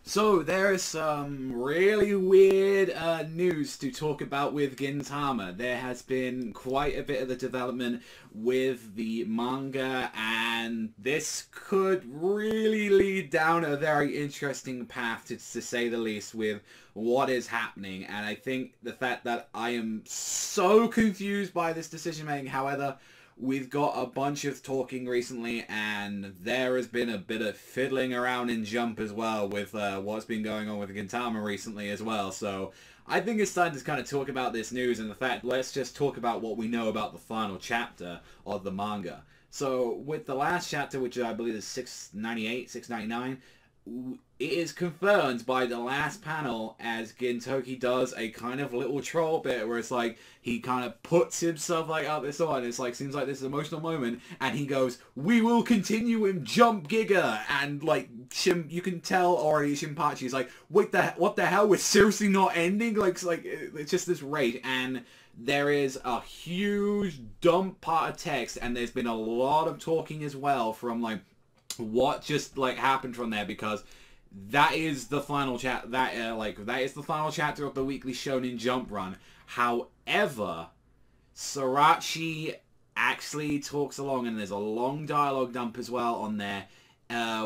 So there is some really weird news to talk about with Gintama. There has been quite a bit of the development with the manga, and this could really lead down a very interesting path, to say the least, with what is happening. And I think the fact that I am so confused by this decision making, however, we've got a bunch of talking recently, and there has been a bit of fiddling around in Jump as well with what's been going on with Gintama recently as well. So I think it's time to kind of talk about this news and the fact, let's just talk about what we know about the final chapter of the manga. So with the last chapter, which I believe is 698, 699, it is confirmed by the last panel as Gintoki does a kind of little troll bit where it's like he kind of puts himself like out this on. It's like, seems like this emotional moment, and he goes, "We will continue in Jump Giga," and like you can tell already Shinpachi's like, "Wait, what the hell? We're seriously not ending?" It's just this rage, and there is a huge dump part of text, and there's been a lot of talking as well from like what just like happened from there, because that is the final that is the final chapter of the weekly Shonen Jump run. However, Sorachi actually talks along, and there's a long dialogue dump as well on there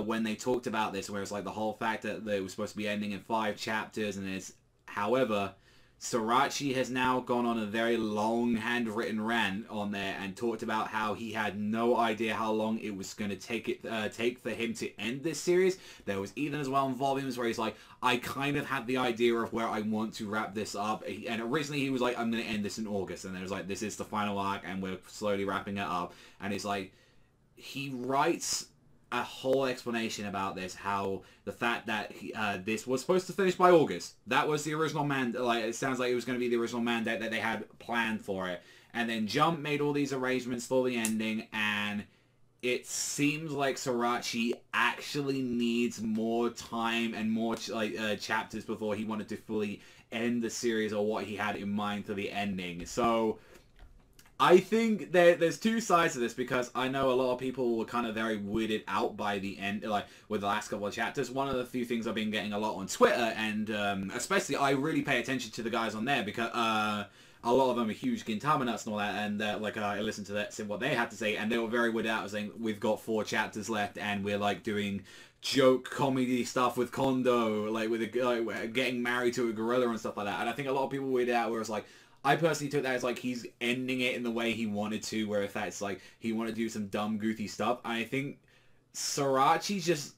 when they talked about this, where it's like the whole fact that it was supposed to be ending in 5 chapters, and it's, however, Sorachi has now gone on a very long handwritten rant on there and talked about how he had no idea how long it was going to take for him to end this series. There was even as well in volumes where he's like, I kind of had the idea of where I want to wrap this up, and originally he was like, I'm going to end this in August, and then it was like, this is the final arc and we're slowly wrapping it up. And it's like, he writes a whole explanation about this, how the fact that this was supposed to finish by August. That was the original mandate. Like, it sounds like it was going to be the original mandate that they had planned for it. And then Jump made all these arrangements for the ending, and it seems like Sorachi actually needs more time and more chapters before he wanted to fully end the series, or what he had in mind for the ending. So I think there's two sides to this, because I know a lot of people were kind of very weirded out by the end, like with the last couple of chapters. One of the few things I've been getting a lot on Twitter, and especially I really pay attention to the guys on there, because a lot of them are huge Gintama nuts and all that, and I listened to that, what they had to say, and they were very weirded out, saying we've got 4 chapters left, and we're like doing joke comedy stuff with Kondo, like with getting married to a gorilla and stuff like that. And I think a lot of people weirded out where it's like, I personally took that as like he's ending it in the way he wanted to, where if that's like he wanted to do some dumb, goofy stuff. And I think Sorachi just,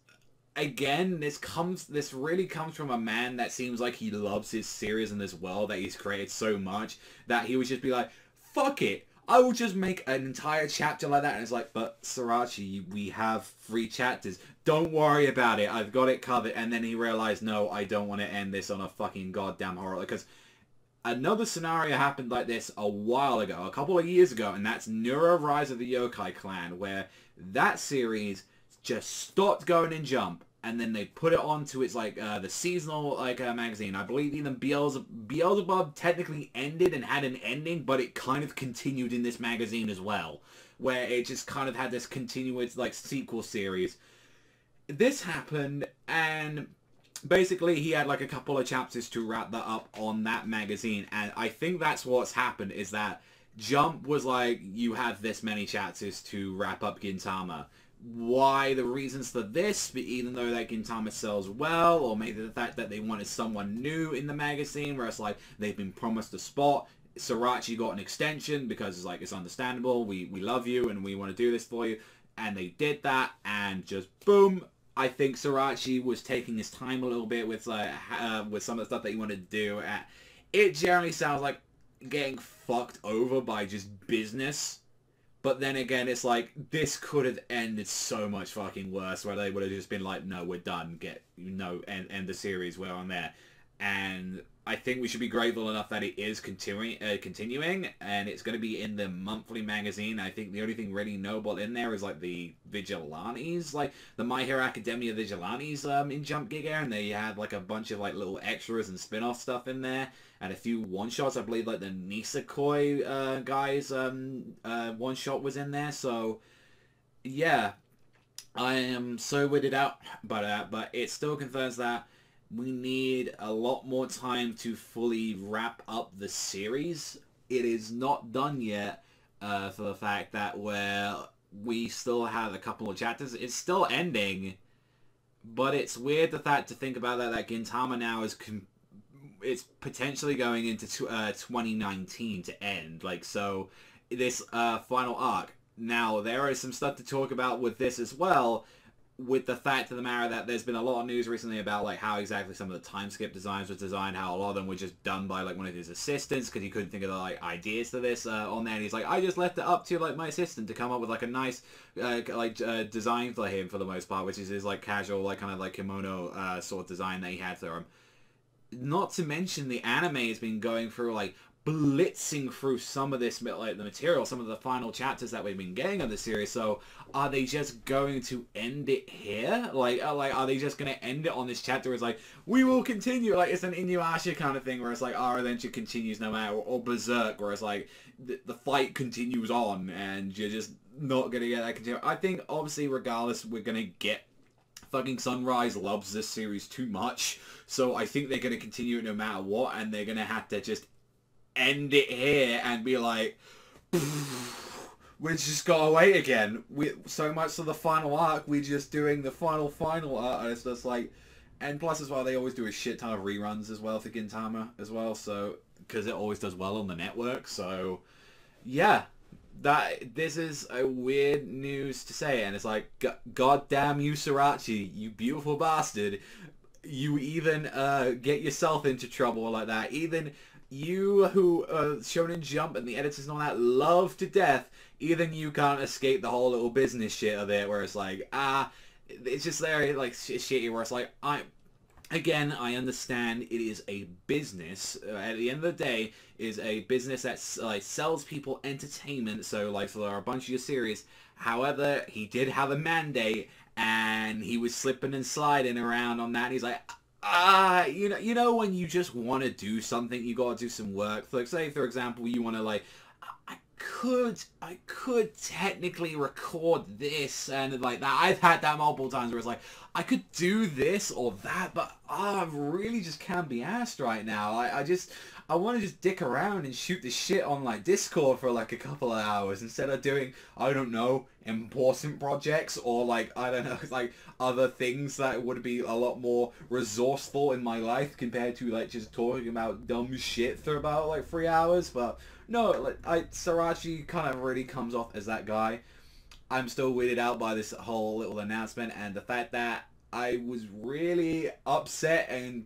again, this really comes from a man that seems like he loves his series and this world that he's created so much that he would just be like, fuck it, I will just make an entire chapter like that. And it's like, but Sorachi, we have 3 chapters. Don't worry about it. I've got it covered. And then he realized, no, I don't want to end this on a fucking goddamn horror, because another scenario happened like this a while ago, a couple of years ago, and that's Neuro Rise of the Yokai Clan, where that series just stopped going in Jump, and then they put it onto its the seasonal magazine. I believe even Beelzebub technically ended and had an ending, but it kind of continued in this magazine as well, where it just kind of had this continuous sequel series. This happened, and basically he had like a couple of chapters to wrap that up on that magazine, and I think that's what's happened, is that Jump was like, you have this many chapters to wrap up Gintama. Why the reasons for this, even though that Gintama sells well, or maybe the fact that they wanted someone new in the magazine, where it's like they've been promised a spot. Sorachi got an extension because it's like, it's understandable, we love you and we want to do this for you, and they did that, and just boom. I think Sorachi was taking his time a little bit with some of the stuff that he wanted to do. It generally sounds like getting fucked over by just business. But then again, it's like, this could have ended so much fucking worse, where they would have just been like, no, we're done, end the series, we're on there. And I think we should be grateful enough that it is continuing, and it's going to be in the monthly magazine. I think the only thing really notable in there is like the Vigilantes, like the My Hero Academia Vigilantes in Jump Giga, and they had like a bunch of like little extras and spin-off stuff in there, and a few one-shots. I believe like the Nisekoi guys one-shot was in there. So yeah, I am so weirded out by that, but it still confirms that we need a lot more time to fully wrap up the series. It is not done yet, for the fact that we still have a couple of chapters. It's still ending, but it's weird the fact to think about that Gintama now is it's potentially going into 2019 to end. Like, so this final arc. Now, there is some stuff to talk about with this as well, with the fact of the matter that there's been a lot of news recently about like how exactly some of the time skip designs was designed, how a lot of them were just done by like one of his assistants because he couldn't think of the like ideas to this on there, and he's like, I just left it up to like my assistant to come up with like a nice design for him for the most part, which is his like casual like kind of like kimono sort of design that he had for him. Not to mention the anime has been going through like blitzing through some of this, like the material, some of the final chapters that we've been getting of the series. So are they just going to end it here? Like are they just going to end it on this chapter where it's like, we will continue? Like, it's an Inuyasha kind of thing where it's like, our adventure continues no matter, or Berserk where it's like, the fight continues on and you're just not going to get that continue. I think obviously regardless we're going to get, fucking Sunrise loves this series too much, so I think they're going to continue it no matter what, and they're going to have to just end it here and be like, we just gotta wait again. We so much of the final arc, we're just doing the final arc, and it's just like, and plus as well, they always do a shit ton of reruns as well for Gintama as well, so, because it always does well on the network, so, yeah. This is a weird news to say, and it's like, God damn you, Sorachi, you beautiful bastard. You even get yourself into trouble like that. Even you who Shonen Jump and the editors and all that love to death, even you can't escape the whole little business shit of it, where it's like, it's just very like shitty, where it's like, again, I understand it is a business. At the end of the day, it is a business that like sells people entertainment. So like, there are a bunch of your series. However, he did have a mandate, and he was slipping and sliding around on that. And he's like, you know when you just want to do something, you got to do some work. Like, say for example, you want to like, I could technically record this and like that. I've had that multiple times where it's like, I could do this or that, but I really just can't be asked right now. I want to just dick around and shoot the shit on like Discord for like a couple of hours instead of doing, I don't know, important projects or like, I don't know, like other things that would be a lot more resourceful in my life compared to like just talking about dumb shit for about like 3 hours. But no, like Sorachi kind of really comes off as that guy. I'm still weirded out by this whole little announcement and the fact that I was really upset and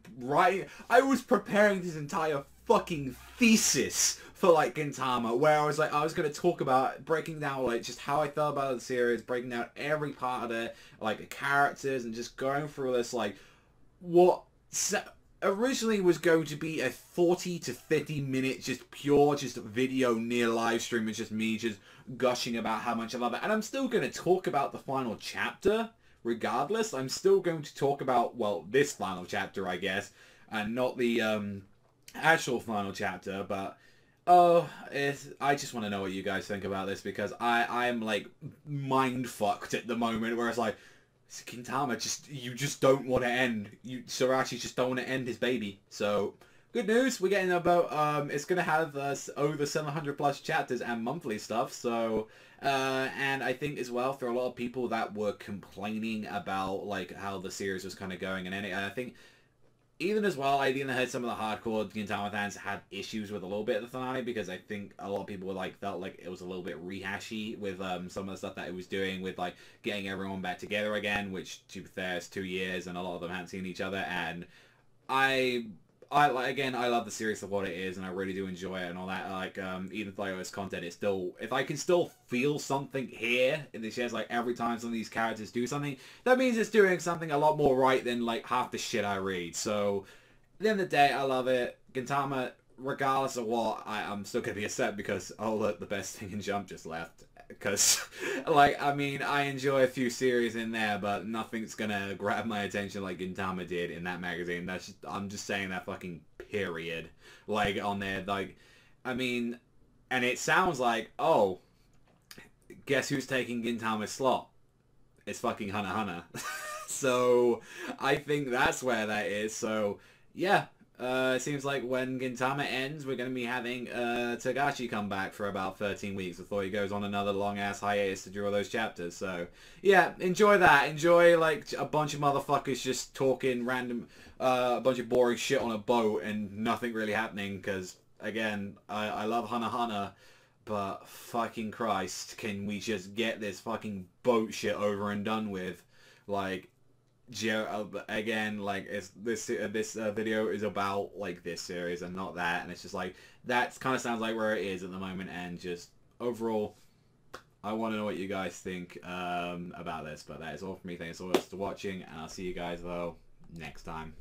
I was preparing this entire fucking thesis for like Gintama, where I was like, I was going to talk about breaking down like just how I felt about the series, breaking down every part of it, like the characters, and just going through this like what originally was going to be a 40 to 50 minute just pure just video near live stream. It's just me just gushing about how much I love it, and I'm still going to talk about the final chapter regardless. I'm still going to talk about, well, this final chapter, I guess, and not the actual final chapter. But I just want to know what you guys think about this, because I'm like mind fucked at the moment, where it's like, Gintama, you just don't want to end. Sorachi just don't want to end his baby. So good news, we're getting about it's gonna have over 700 plus chapters and monthly stuff. So and I think as well, for a lot of people that were complaining about like how the series was kind of going, and I think even as well, I even heard some of the hardcore Gintama fans had issues with a little bit of the finale, because I think a lot of people felt like it was a little bit rehashy with some of the stuff that it was doing with like getting everyone back together again, which to be fair is 2 years and a lot of them hadn't seen each other. And I love the series for what it is, and I really do enjoy it and all that. Like, even though it's content, it's still, if I can still feel something here in the shares, like every time some of these characters do something, that means it's doing something a lot more right than like half the shit I read. So, at the end of the day, I love it. Gintama, regardless of what, I'm still gonna be upset because, oh look, the best thing in Jump just left. Because, like, I mean, I enjoy a few series in there, but nothing's gonna grab my attention like Gintama did in that magazine. I'm just saying that fucking period. Like, on there, like, I mean, and it sounds like, oh, guess who's taking Gintama's slot? It's fucking Hunter x Hunter. So I think that's where that is. So yeah, it seems like when Gintama ends, we're going to be having Togashi come back for about 13 weeks before he goes on another long-ass hiatus to draw those chapters. So yeah, enjoy that. Enjoy like a bunch of motherfuckers just talking random, a bunch of boring shit on a boat and nothing really happening because, again, I love Hana Hana, but fucking Christ, can we just get this fucking boat shit over and done with? Like, again, like it's this video is about like this series and not that, and it's just like that kind of sounds like where it is at the moment. And just overall, I want to know what you guys think about this. But that is all for me. Thanks so much for watching, and I'll see you guys though next time.